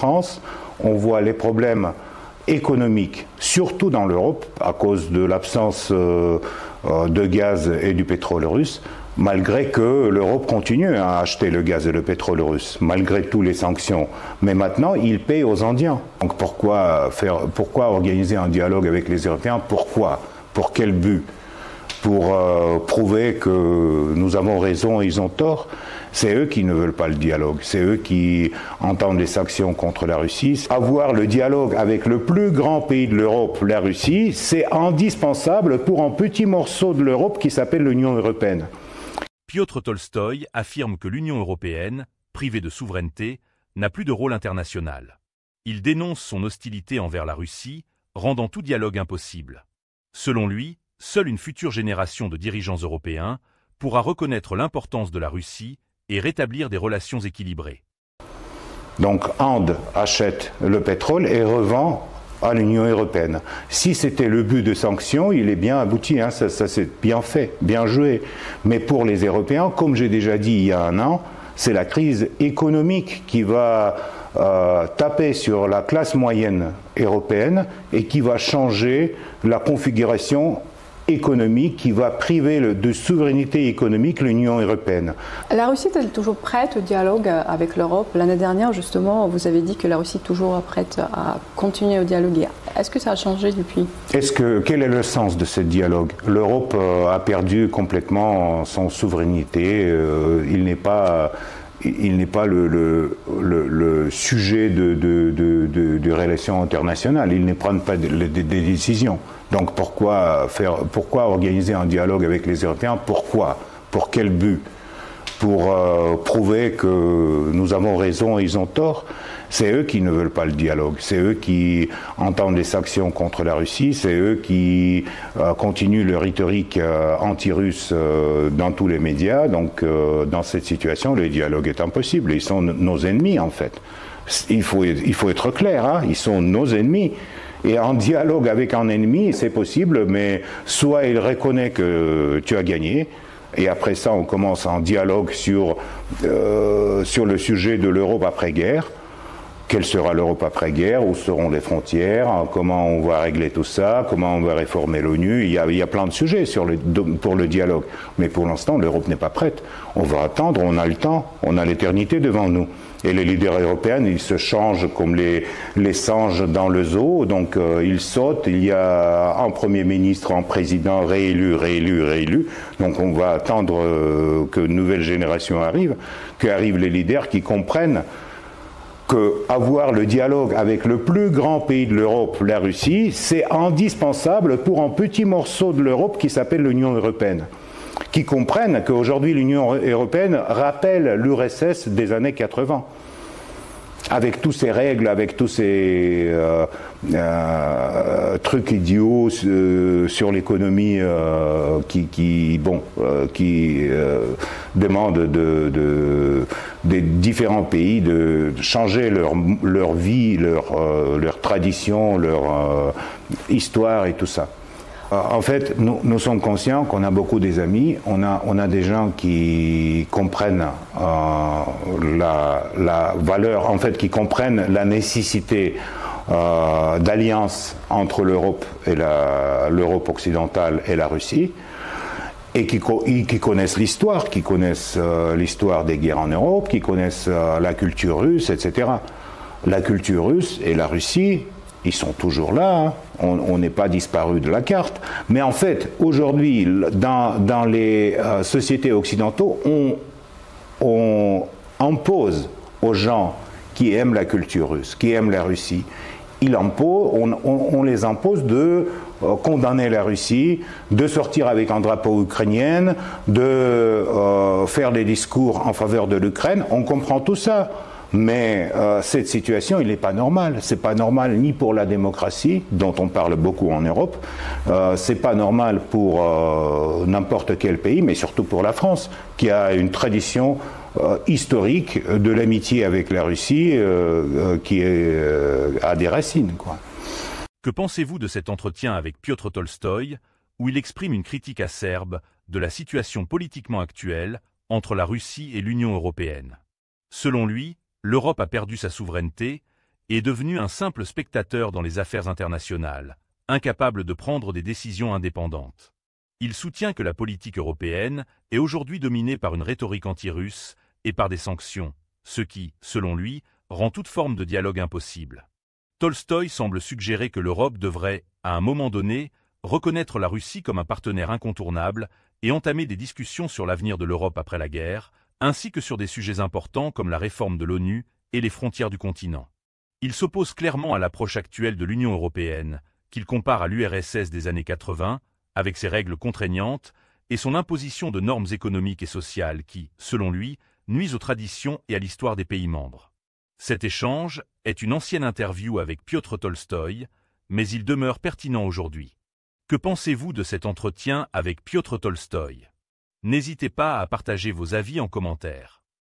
France, on voit les problèmes économiques, surtout dans l'Europe, à cause de l'absence de gaz et du pétrole russe, malgré que l'Europe continue à acheter le gaz et le pétrole russe, malgré toutes les sanctions. Mais maintenant, ils payent aux Indiens. Donc pourquoi organiser un dialogue avec les Européens? Pourquoi? Pour quel but? Pour prouver que nous avons raison et ils ont tort? C'est eux qui ne veulent pas le dialogue, c'est eux qui entendent des sanctions contre la Russie. Avoir le dialogue avec le plus grand pays de l'Europe, la Russie, c'est indispensable pour un petit morceau de l'Europe qui s'appelle l'Union européenne. Piotr Tolstoï affirme que l'Union européenne, privée de souveraineté, n'a plus de rôle international. Il dénonce son hostilité envers la Russie, rendant tout dialogue impossible. Selon lui, seule une future génération de dirigeants européens pourra reconnaître l'importance de la Russie et rétablir des relations équilibrées. Donc Inde achète le pétrole et revend à l'Union européenne. Si c'était le but de sanctions, il est bien abouti, hein, ça c'est bien fait, bien joué. Mais pour les Européens, comme j'ai déjà dit il y a un an, c'est la crise économique qui va taper sur la classe moyenne européenne et qui va changer la configuration économique, qui va priver de souveraineté économique l'Union européenne. La Russie est-elle toujours prête au dialogue avec l'Europe? L'année dernière, justement, vous avez dit que la Russie est toujours prête à continuer au dialogue. Est-ce que ça a changé depuis? Quel est le sens de ce dialogue? L'Europe a perdu complètement son souveraineté. Il n'est pas le sujet de relations internationales. Il ne prend pas des décisions. Donc pourquoi organiser un dialogue avec les Européens? Pourquoi? Pour quel but? Pour prouver que nous avons raison et ils ont tort? C'est eux qui ne veulent pas le dialogue, c'est eux qui entendent des sanctions contre la Russie, c'est eux qui continuent leur rhétorique anti-russe dans tous les médias. Donc dans cette situation, le dialogue est impossible. Ils sont nos ennemis en fait. Il faut être clair, hein, ils sont nos ennemis. Et un dialogue avec un ennemi, c'est possible, mais soit il reconnaît que tu as gagné, et après ça, on commence un dialogue sur le sujet de l'Europe après-guerre. Quelle sera l'Europe après-guerre? Où seront les frontières? Comment on va régler tout ça? Comment on va réformer l'ONU? Il y a plein de sujets pour le dialogue. Mais pour l'instant, l'Europe n'est pas prête. On va attendre, on a le temps, on a l'éternité devant nous. Et les leaders européens, ils se changent comme les singes dans le zoo. Donc ils sautent, il y a un Premier ministre, un président réélu. Donc on va attendre que une nouvelle génération arrive, qu'arrivent les leaders qui comprennent qu'avoir le dialogue avec le plus grand pays de l'Europe, la Russie, c'est indispensable pour un petit morceau de l'Europe qui s'appelle l'Union européenne. Qui comprennent qu'aujourd'hui l'Union européenne rappelle l'URSS des années 80. Avec tous ces règles, avec tous ces trucs idiots sur l'économie qui demandent des différents pays de changer leur vie, leur tradition, leur histoire et tout ça. En fait, nous sommes conscients qu'on a beaucoup des amis, on a des gens qui comprennent la valeur, en fait, qui comprennent la nécessité d'alliance entre l'Europe et l'Europe occidentale et la Russie, et qui connaissent l'histoire, l'histoire des guerres en Europe, qui connaissent la culture russe, etc. La culture russe et la Russie, ils sont toujours là, hein. On n'est pas disparu de la carte. Mais en fait, aujourd'hui, dans les sociétés occidentaux, on impose aux gens qui aiment la culture russe, qui aiment la Russie, on les impose de condamner la Russie, de sortir avec un drapeau ukrainien, de faire des discours en faveur de l'Ukraine. On comprend tout ça. Mais cette situation, il n'est pas normal. C'est pas normal ni pour la démocratie, dont on parle beaucoup en Europe. C'est pas normal pour n'importe quel pays, mais surtout pour la France, qui a une tradition historique de l'amitié avec la Russie, qui a des racines, quoi. Que pensez-vous de cet entretien avec Piotr Tolstoï, où il exprime une critique acerbe de la situation politiquement actuelle entre la Russie et l'Union européenne? Selon lui, l'Europe a perdu sa souveraineté et est devenu un simple spectateur dans les affaires internationales, incapable de prendre des décisions indépendantes. Il soutient que la politique européenne est aujourd'hui dominée par une rhétorique anti-russe et par des sanctions, ce qui, selon lui, rend toute forme de dialogue impossible. Tolstoï semble suggérer que l'Europe devrait, à un moment donné, reconnaître la Russie comme un partenaire incontournable et entamer des discussions sur l'avenir de l'Europe après la guerre, ainsi que sur des sujets importants comme la réforme de l'ONU et les frontières du continent. Il s'oppose clairement à l'approche actuelle de l'Union européenne, qu'il compare à l'URSS des années 80, avec ses règles contraignantes et son imposition de normes économiques et sociales qui, selon lui, nuisent aux traditions et à l'histoire des pays membres. Cet échange est une ancienne interview avec Piotr Tolstoï, mais il demeure pertinent aujourd'hui. Que pensez-vous de cet entretien avec Piotr Tolstoï? N'hésitez pas à partager vos avis en commentaire.